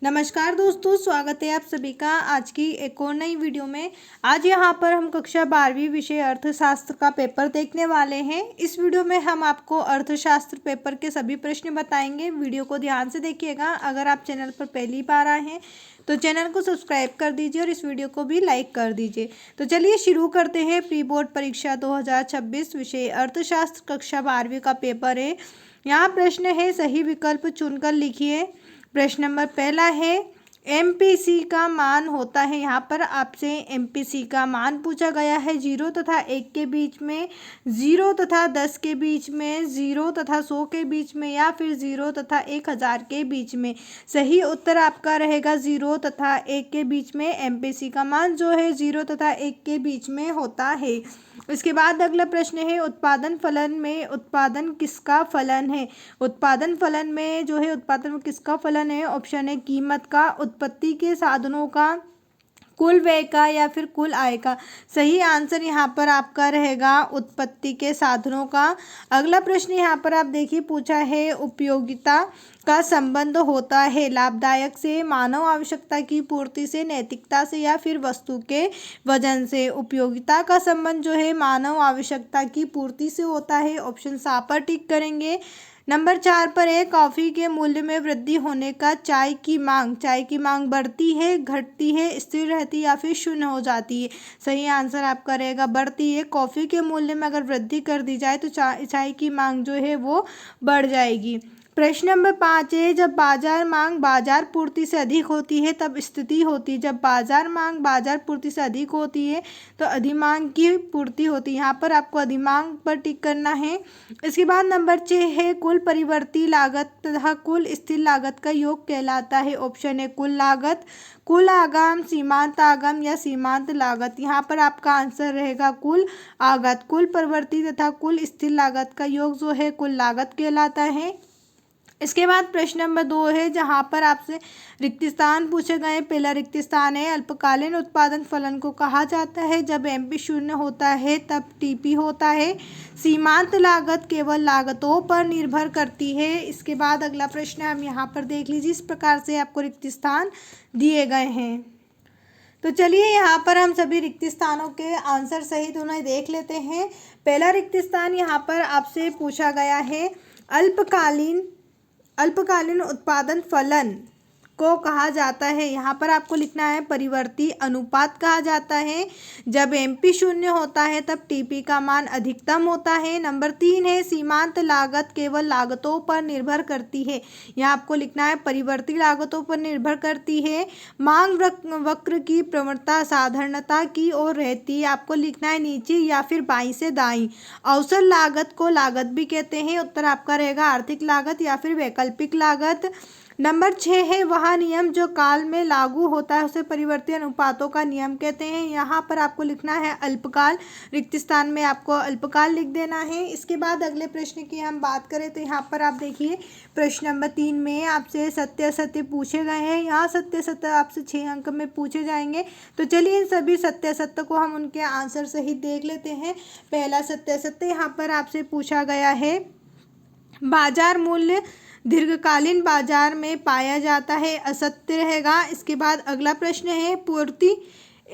नमस्कार दोस्तों, स्वागत है आप सभी का आज की एक और नई वीडियो में। आज यहाँ पर हम कक्षा 12वीं विषय अर्थशास्त्र का पेपर देखने वाले हैं। इस वीडियो में हम आपको अर्थशास्त्र पेपर के सभी प्रश्न बताएंगे। वीडियो को ध्यान से देखिएगा। अगर आप चैनल पर पहली बार आए हैं तो चैनल को सब्सक्राइब कर दीजिए और इस वीडियो को भी लाइक कर दीजिए। तो चलिए शुरू करते हैं। प्री बोर्ड परीक्षा 2026 विषय अर्थशास्त्र कक्षा 12वीं का पेपर है। यहाँ प्रश्न है, सही विकल्प चुनकर लिखिए। प्रश्न नंबर पहला है, एमपीसी का मान होता है। यहाँ पर आपसे एमपीसी का मान पूछा गया है। 0 तथा 1 के बीच में, 0 तथा 10 के बीच में, 0 तथा 100 के बीच में, या फिर 0 तथा 1000 के बीच में। सही उत्तर आपका रहेगा 0 तथा 1 के बीच में। एमपीसी का मान जो है 0 तथा 1 के बीच में होता है। इसके बाद अगला प्रश्न है, उत्पादन फलन में उत्पादन किसका फलन है। उत्पादन फलन में जो है उत्पादन किसका फलन है। ऑप्शन है कीमत का, उत्पत्ति के साधनों का, कुल व्यय का, या फिर कुल आय का। सही आंसर यहाँ पर आपका रहेगा उत्पत्ति के साधनों का। अगला प्रश्न यहाँ पर आप देखिए पूछा है, उपयोगिता का संबंध होता है लाभदायक से, मानव आवश्यकता की पूर्ति से, नैतिकता से, या फिर वस्तु के वजन से। उपयोगिता का संबंध जो है मानव आवश्यकता की पूर्ति से होता है। ऑप्शन सा पर टिक करेंगे। नंबर 4 पर है, कॉफ़ी के मूल्य में वृद्धि होने का चाय की मांग बढ़ती है, घटती है, स्थिर रहती है, या फिर शून्य हो जाती है। सही आंसर आपका रहेगा बढ़ती है। कॉफ़ी के मूल्य में अगर वृद्धि कर दी जाए तो चाय की मांग जो है वो बढ़ जाएगी। प्रश्न नंबर 5 है, जब बाजार मांग बाजार पूर्ति से अधिक होती है तब स्थिति होती है। जब बाजार मांग बाजार पूर्ति से अधिक होती है तो अधिमांग की पूर्ति होती है। यहाँ पर आपको अधिमांग पर टिक करना है। इसके बाद नंबर 6 है, कुल परिवर्ती लागत तथा कुल स्थिर लागत का योग कहलाता है। ऑप्शन है कुल लागत, कुल आगम, सीमांत आगम, या सीमांत लागत। यहाँ पर आपका आंसर रहेगा कुल आगत। कुल परिवर्ती तथा कुल स्थिर लागत का योग जो है कुल लागत कहलाता है। इसके बाद प्रश्न नंबर 2 है, जहाँ पर आपसे रिक्त स्थान पूछे गए। पहला रिक्त स्थान है, अल्पकालीन उत्पादन फलन को कहा जाता है। जब एमपी शून्य होता है तब टीपी होता है। सीमांत लागत केवल लागतों पर निर्भर करती है। इसके बाद अगला प्रश्न हम यहाँ पर देख लीजिए। इस प्रकार से आपको रिक्त स्थान दिए गए हैं। तो चलिए यहाँ पर हम सभी रिक्त स्थानों के आंसर सहित उन्हें देख लेते हैं। पहला रिक्त स्थान यहाँ पर आपसे पूछा गया है, अल्पकालीन उत्पादन फलन को कहा जाता है। यहाँ पर आपको लिखना है परिवर्ती अनुपात कहा जाता है। जब एमपी शून्य होता है तब टीपी का मान अधिकतम होता है। नंबर 3 है, सीमांत लागत केवल लागतों पर निर्भर करती है। यहाँ आपको लिखना है परिवर्ती लागतों पर निर्भर करती है। मांग वक्र की प्रवणता साधारणता की ओर रहती है। आपको लिखना है नीचे या फिर बाईं से दाईं। अवसर लागत को लागत भी कहते हैं। उत्तर आपका रहेगा आर्थिक लागत या फिर वैकल्पिक लागत। नंबर 6 है, वह नियम जो काल में लागू होता है उसे परिवर्ती अनुपातों का नियम कहते हैं। यहाँ पर आपको लिखना है अल्पकाल। रिक्त स्थान में आपको अल्पकाल लिख देना है। इसके बाद अगले प्रश्न की हम बात करें तो यहाँ पर आप देखिए प्रश्न नंबर 3 में आपसे सत्य असत्य पूछे गए हैं। यहाँ सत्य असत्य आपसे 6 अंक में पूछे जाएंगे। तो चलिए इन सभी सत्य असत्य को हम उनके आंसर सहित देख लेते हैं। पहला सत्य असत्य यहाँ पर आपसे पूछा गया है, बाजार मूल्य दीर्घकालीन बाजार में पाया जाता है। असत्य रहेगा। इसके बाद अगला प्रश्न है, पूर्ति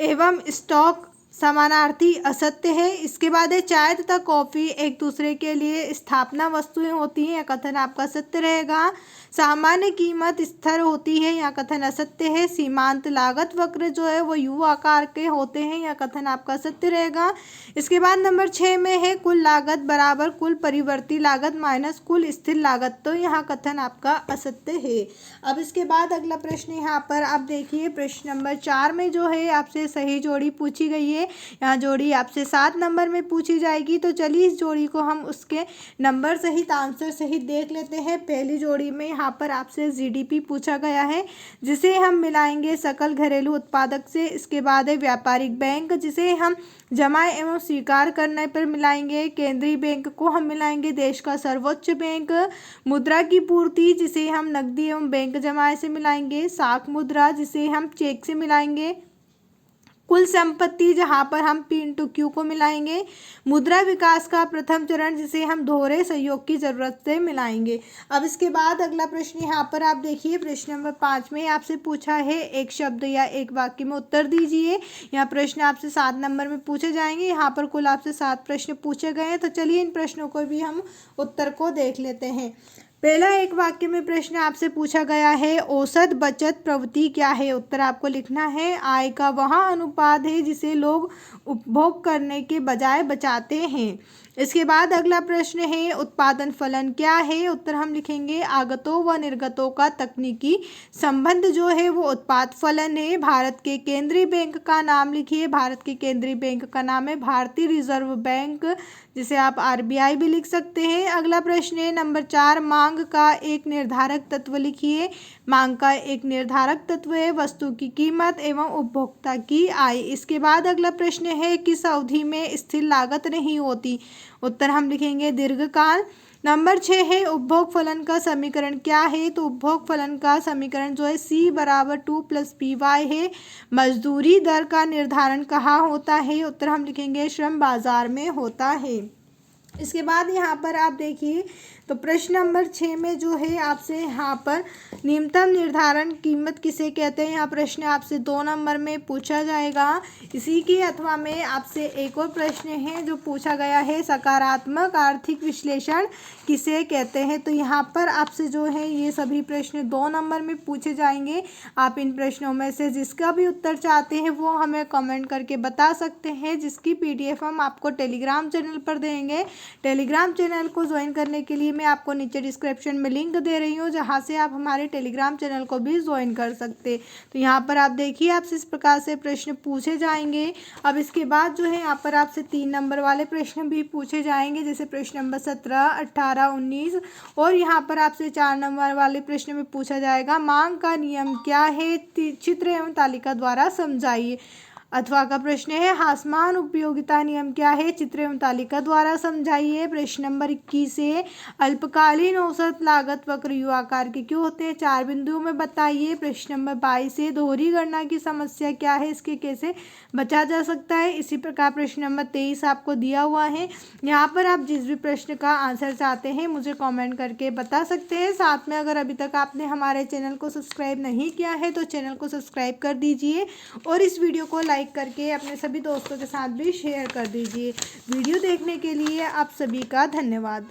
एवं स्टॉक समानार्थी असत्य है। इसके बाद है, चाय तथा कॉफ़ी एक दूसरे के लिए स्थापना वस्तुएं होती हैं। यह कथन आपका सत्य रहेगा। सामान्य कीमत स्थिर होती है। यह कथन असत्य है। सीमांत लागत वक्र जो है वो यू आकार के होते हैं। यह कथन आपका सत्य रहेगा। इसके बाद नंबर 6 में है, कुल लागत बराबर कुल परिवर्ती लागत माइनस कुल स्थिर लागत। तो यहाँ कथन आपका असत्य है। अब इसके बाद अगला प्रश्न यहाँ पर आप देखिए प्रश्न नंबर 4 में जो है आपसे सही जोड़ी पूछी गई है। यहाँ जोड़ी आपसे 7 नंबर में पूछी जाएगी। तो चलिए इस जोड़ी को हम उसके नंबर सहित आंसर सहित देख लेते हैं। पहली जोड़ी में यहाँ पर आपसे जीडीपी पूछा गया है, जिसे हम मिलाएंगे सकल घरेलू उत्पादक से। इसके बाद है व्यापारिक बैंक, जिसे हम जमा एवं स्वीकार करने पर मिलाएंगे। केंद्रीय बैंक को हम मिलाएंगे देश का सर्वोच्च बैंक। मुद्रा की पूर्ति, जिसे हम नकदी एवं बैंक जमा से मिलाएंगे। साख मुद्रा, जिसे हम चेक से मिलाएंगे। कुल संपत्ति, जहाँ पर हम P × Q को मिलाएंगे। मुद्रा विकास का प्रथम चरण, जिसे हम दोहरे सहयोग की जरूरत से मिलाएंगे। अब इसके बाद अगला प्रश्न यहाँ पर आप देखिए, प्रश्न नंबर 5 में आपसे पूछा है एक शब्द या एक वाक्य में उत्तर दीजिए। यह प्रश्न आपसे 7 नंबर में पूछे जाएंगे। यहाँ पर कुल आपसे 7 प्रश्न पूछे गए हैं, तो चलिए इन प्रश्नों को भी हम उत्तर को देख लेते हैं। पहला एक वाक्य में प्रश्न आपसे पूछा गया है, औसत बचत प्रवृत्ति क्या है? उत्तर आपको लिखना है, आय का वह अनुपात है जिसे लोग उपभोग करने के बजाय बचाते हैं। इसके बाद अगला प्रश्न है, उत्पादन फलन क्या है? उत्तर हम लिखेंगे, आगतों व निर्गतों का तकनीकी संबंध जो है वो उत्पाद फलन है। भारत के केंद्रीय बैंक का नाम लिखिए। भारत के केंद्रीय बैंक का नाम है भारतीय रिजर्व बैंक, जिसे आप RBI भी लिख सकते हैं। अगला प्रश्न है नंबर 4, मांग का एक निर्धारक तत्व लिखिए। मांग का एक निर्धारक तत्व है वस्तु की कीमत एवं उपभोक्ता की आय। इसके बाद अगला प्रश्न है, किस अवधि में स्थिर लागत नहीं होती? उत्तर हम लिखेंगे, दीर्घकाल। नंबर 6 है, उपभोग फलन का समीकरण क्या है? तो उपभोग फलन का समीकरण जो है C = 2 + PY है। मजदूरी दर का निर्धारण कहाँ होता है? उत्तर हम लिखेंगे, श्रम बाजार में होता है। इसके बाद यहाँ पर आप देखिए, तो प्रश्न नंबर 6 में जो है आपसे यहाँ पर न्यूनतम निर्धारण कीमत किसे कहते हैं? यहाँ प्रश्न आपसे 2 नंबर में पूछा जाएगा। इसी के अथवा में आपसे एक और प्रश्न है जो पूछा गया है, सकारात्मक आर्थिक विश्लेषण किसे कहते हैं? तो यहाँ पर आपसे जो है ये सभी प्रश्न 2 नंबर में पूछे जाएंगे। आप इन प्रश्नों में से जिसका भी उत्तर चाहते हैं वो हमें कमेंट करके बता सकते हैं, जिसकी PDF हम आपको टेलीग्राम चैनल पर देंगे। टेलीग्राम चैनल को ज्वाइन करने के लिए मैं आपको नीचे डिस्क्रिप्शन में लिंक दे रही हूँ, जहाँ से आप हमारे टेलीग्राम चैनल को भी ज्वाइन कर सकते। तो यहाँ पर आप देखिए, आपसे इस प्रकार से प्रश्न पूछे जाएंगे। अब इसके बाद जो है यहाँ पर आपसे 3 नंबर वाले प्रश्न भी पूछे जाएंगे, जैसे प्रश्न नंबर 17, 18, 19, और यहाँ पर आपसे 4 नंबर वाले प्रश्न में पूछा जाएगा, मांग का नियम क्या है? चित्र एवं तालिका द्वारा समझाइए। अथवा का प्रश्न है, हासमान उपयोगिता नियम क्या है? चित्र एवं तालिका द्वारा समझाइए। प्रश्न नंबर 21 है, अल्पकालीन औसत लागत वक्र यू आकार के क्यों होते हैं? 4 बिंदुओं में बताइए। प्रश्न नंबर 22 है, दोहरी गणना की समस्या क्या है? इसके कैसे बचा जा सकता है? इसी प्रकार प्रश्न नंबर 23 आपको दिया हुआ है। यहाँ पर आप जिस भी प्रश्न का आंसर चाहते हैं मुझे कॉमेंट करके बता सकते हैं। साथ में अगर अभी तक आपने हमारे चैनल को सब्सक्राइब नहीं किया है तो चैनल को सब्सक्राइब कर दीजिए, और इस वीडियो को लाइक करके अपने सभी दोस्तों के साथ भी शेयर कर दीजिए। वीडियो देखने के लिए आप सभी का धन्यवाद।